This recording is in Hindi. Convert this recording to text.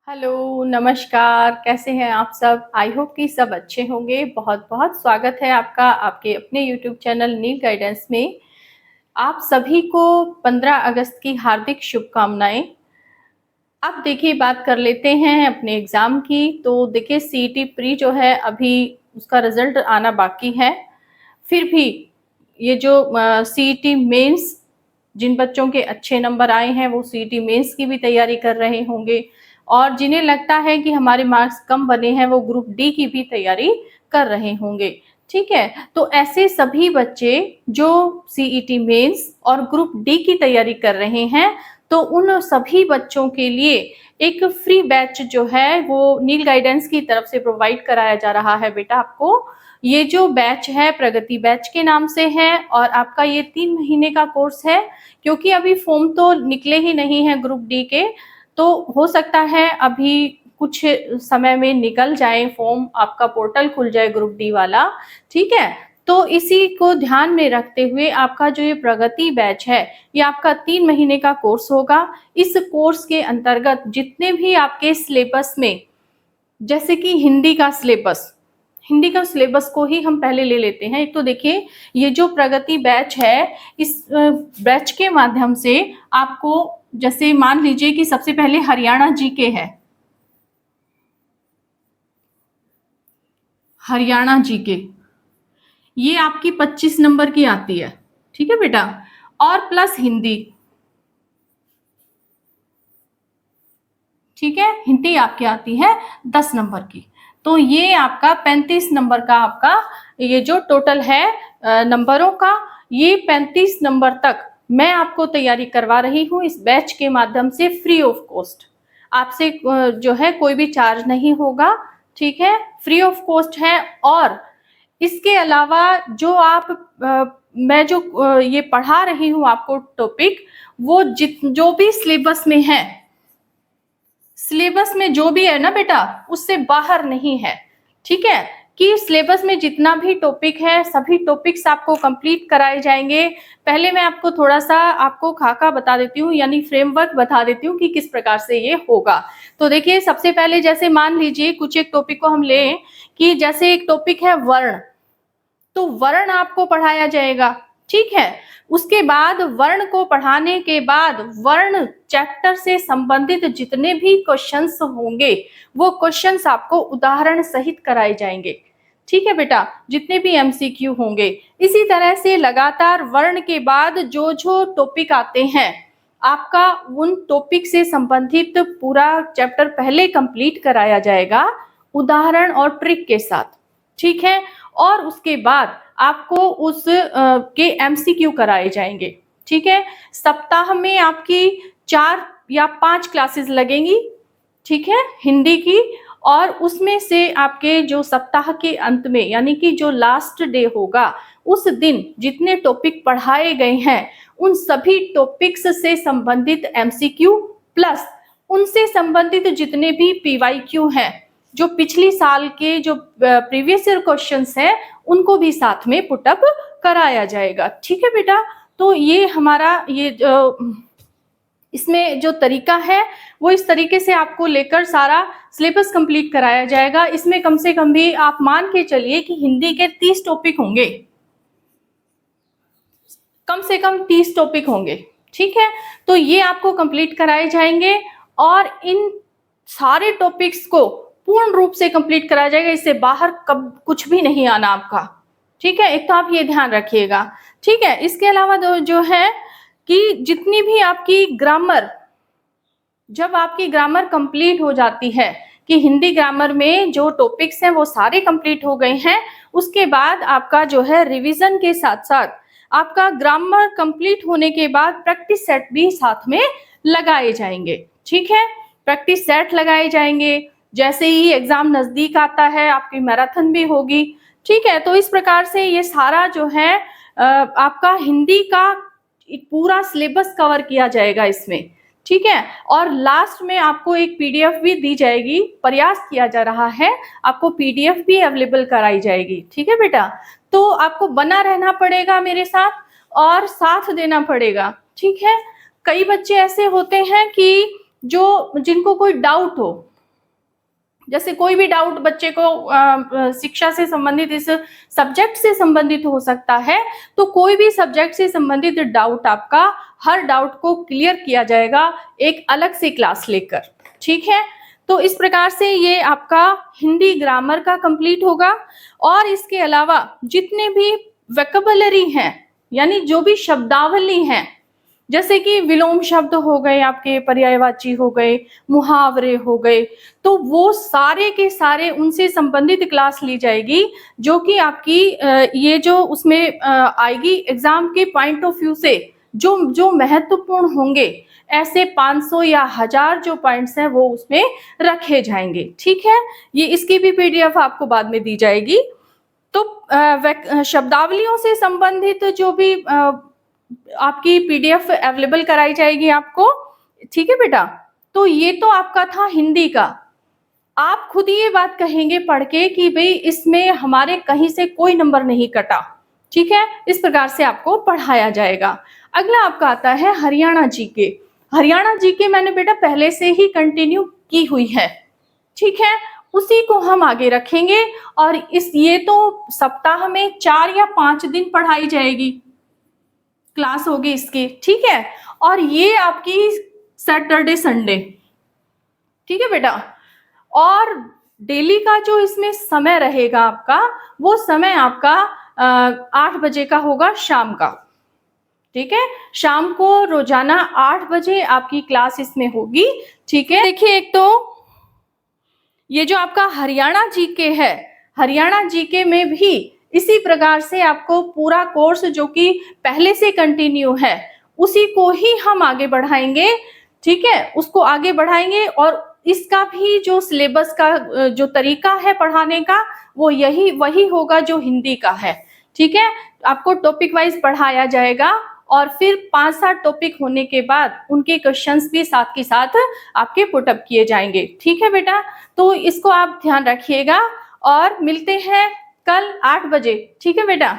हेलो, नमस्कार, कैसे हैं आप सब? आई होप कि सब अच्छे होंगे। बहुत-बहुत स्वागत है आपका आपके अपने यूट्यूब चैनल नील गाइडेंस में। आप सभी को 15 अगस्त की हार्दिक शुभकामनाएँ। अब देखिए बात कर लेते हैं अपने एग्ज़ाम की। तो देखिए सीईटी प्री जो है अभी उसका रिज़ल्ट आना बाकी है। फिर भी ये जो सीईटी मेंस जिन बच्चों के अच्छे नंबर आए हैं वो सीईटी मेंस की भी तैयारी कर रहे होंगे और जिन्हें लगता है कि हमारे मार्क्स कम बने हैं वो ग्रुप डी की भी तैयारी कर रहे होंगे। ठीक है? तो ऐसे सभी बच्चे जो सीईटी मेंस और ग्रुप डी की तैयारी कर रहे हैं, तो उन सभी बच्चों के लिए एक फ्री बैच जो है वो नील गाइडेंस की तरफ से प्रोवाइड कराया जा रहा है बेटा आपको। ये जो बैच है प्रगति बैच के नाम से है और आपका ये 3 महीने का कोर्स है। क्योंकि अभी फॉर्म तो निकले ही नहीं हैं ग्रुप डी के, तो हो सकता है अभी कुछ समय में निकल जाए फॉर्म, आपका पोर्टल खुल जाए ग्रुप डी वाला, ठीक है? तो इसी को ध्यान में रखते हुए आपका जो ये प्रगति बैच है, ये आपका 3 महीने का कोर्स होगा। इस कोर्स के अंतर्गत जितने भी आपके सिलेबस में जैसे कि हिंदी का सिलेबस को ही हम पहले ले लेते हैं। एक तो देखिए ये जो प्रगति बैच है, इस बैच के माध्यम से आपको जैसे मान लीजिए कि सबसे पहले हरियाणा जीके है। हरियाणा जीके, ये आपकी 25 नंबर की आती है, ठीक है बेटा? और प्लस हिंदी, ठीक है? हिंदी आपकी आती है 10 नंबर की। तो ये आपका 35 नंबर का आपका ये जो टोटल है नंबरों का, ये 35 नंबर तक मैं आपको तैयारी करवा रही हूँ इस बैच के माध्यम से फ्री ऑफ कॉस्ट। आपसे जो है कोई भी चार्ज नहीं होगा, ठीक है? फ्री ऑफ कॉस्ट है और इसके अलावा जो आप मैं जो ये पढ़ा रही हूँ आपको टॉपिक, वो जो भी सिलेबस में जो भी है ना बेटा, उससे बाहर नहीं है, ठीक है? कि सिलेबस में जितना भी टॉपिक है, सभी टॉपिक्स आपको कंप्लीट कराए जाएँगे। पहले मैं आपको थोड़ा-सा आपको खाका बता देती हूँ, यानी फ्रेमवर्क बता देती हूँ कि किस प्रकार से ये होगा। तो देखिए सबसे पहले जैसे मान लीजिए कुछ एक टॉपिक को हम लें कि जैसे एक टॉपिक है वर्ण, तो वर्ण आपको पढ़ाया जाएगा, ठीक है? उसके बाद वर्ण को पढ़ाने के बाद वर्ण चैप्टर से संबंधित जितने भी क्वेश्चंस होंगे, वो क्वेश्चंस आपको उदाहरण सहित कराए जाएंगे, ठीक है बेटा? जितने भी एमसीक्यू होंगे। इसी तरह से लगातार वर्ण के बाद जो टॉपिक आते हैं, आपका उन टॉपिक से संबंधित पूरा चैप्टर पहले कंप्लीट कराया जाएगा, उदाहरण और ट्रिक के साथ, ठीक है? और उसके बाद आपको उस के एमसीक्यू कराए जाएंगे, ठीक है? सप्ताह में आपकी 4 या 5 क्लासेस लगेंगी, ठीक है? हिंदी की और उसमें से आपके जो सप्ताह के अंत में यानी कि जो लास्ट डे होगा, उस दिन जितने टॉपिक पढ़ाए गए हैं, उन सभी टॉपिक्स से संबंधित एमसीक्यू प्लस उनसे संबंधित जितने भी पीवाईक्यू हैं, जो पिछली साल के जो प्रीवियस ईयर क्वेश्चंस हैं, उनको भी साथ में पुट अप कराया जाएगा, ठीक है बेटा? तो ये हमारा ये इसमें जो तरीका है वो इस तरीके से आपको लेकर सारा सिलेबस कंप्लीट कराया जाएगा। इसमें कम से कम भी आप मान के चलिए कि हिंदी के 30 टॉपिक होंगे, कम से कम 30 टॉपिक होंगे, ठीक है? तो ये आपको कंप्लीट कराए जाएंगे और इन सारे टॉपिक्स को पूर्ण रूप से कंप्लीट कराया जाएगा। इससे बाहर कब कुछ भी नहीं आना आपका, ठीक है? एक तो आप ये ध्यान रखिएगा, ठीक है? इसके अलावा जो है कि जितनी भी आपकी ग्रामर, जब आपकी ग्रामर कंप्लीट हो जाती है कि हिंदी ग्रामर में जो टॉपिक्स हैं वो सारे कंप्लीट हो गए हैं, उसके बाद आपका जो है रिवीजन के साथ-साथ आपका ग्रामर कंप्लीट होने के बाद प्रैक्टिस सेट भी साथ में लगाए जाएंगे, ठीक है? प्रैक्टिस सेट लगाए जाएंगे। जैसे ही एग्जाम नजदीक आता है आपकी मैराथन भी होगी, ठीक है? तो इस प्रकार से ये सारा जो है आपका हिंदी का पूरा सिलेबस कवर किया जाएगा इसमें, ठीक है? और लास्ट में आपको एक पीडीएफ भी दी जाएगी, प्रयास किया जा रहा है, आपको पीडीएफ भी अवेलेबल कराई जाएगी, ठीक है बेटा? तो आपको बना रहना पड़ेगा मेरे साथ और साथ देना पड़ेगा, ठीक है? कई बच्चे ऐसे होते हैं कि जो जिनको कोई डाउट हो, जैसे कोई भी डाउट बच्चे को शिक्षा से संबंधित, इस सब्जेक्ट से संबंधित हो सकता है, तो कोई भी सब्जेक्ट से संबंधित डाउट आपका, हर डाउट को क्लियर किया जाएगा एक अलग से क्लास लेकर, ठीक है। तो इस प्रकार से ये आपका हिंदी ग्रामर का कंप्लीट होगा। और इसके अलावा जितने भी वोकैबुलरी हैं, यानी जो भी शब्दावली हैं, जैसे कि विलोम शब्द हो गए, आपके पर्यायवाची हो गए, मुहावरे हो गए, तो वो सारे के सारे उनसे संबंधित क्लास ली जाएगी, जो कि आपकी ये जो उसमें आएगी एग्जाम के पॉइंट ऑफ व्यू से, जो जो महत्वपूर्ण होंगे, ऐसे 500 या 1000 जो पॉइंट्स हैं वो उसमें रखे जाएंगे, ठीक है। ये इसकी भी पीडीएफ आपको बाद में दी जाएगी। तो शब्दावलियों से संबंधित जो भी आपकी पीडीएफ अवेलेबल कराई जाएगी आपको, ठीक है बेटा। तो ये तो आपका था हिंदी का। आप खुद ये बात कहेंगे पढ़ के कि भाई इसमें हमारे कहीं से कोई नंबर नहीं कटा, ठीक है। इस प्रकार से आपको पढ़ाया जाएगा। अगला आपका आता है हरियाणा जीके। हरियाणा जीके मैंने बेटा पहले से ही कंटिन्यू की हुई है, ठीक है, उसी को हम आगे रखेंगे। और ये तो सप्ताह में 4 या 5 दिन पढ़ाई जाएगी, क्लास होगी इसकी, ठीक है। और ये आपकी सैटरडे संडे, ठीक है बेटा। और डेली का जो इसमें समय रहेगा आपका, वो समय आपका 8 बजे का होगा शाम का, ठीक है। शाम को रोजाना 8 बजे आपकी क्लास इसमें होगी, ठीक है। देखिए, एक तो ये जो आपका हरियाणा जीके है, हरियाणा जीके में भी इसी प्रकार से आपको पूरा कोर्स जो कि पहले से कंटिन्यू है, उसी को ही हम आगे बढ़ाएंगे, ठीक है, उसको आगे बढ़ाएंगे। और इसका भी जो सिलेबस का जो तरीका है पढ़ाने का, वो वही होगा जो हिंदी का है, ठीक है। आपको टॉपिक वाइज पढ़ाया जाएगा और फिर 5-7 टॉपिक होने के बाद उनके क्वेश्चंस भी साथ के साथ आपके पुटअप किए जाएंगे, ठीक है बेटा। तो इसको आप ध्यान रखिएगा और मिलते हैं कल 8 बजे, ठीक है बेटा।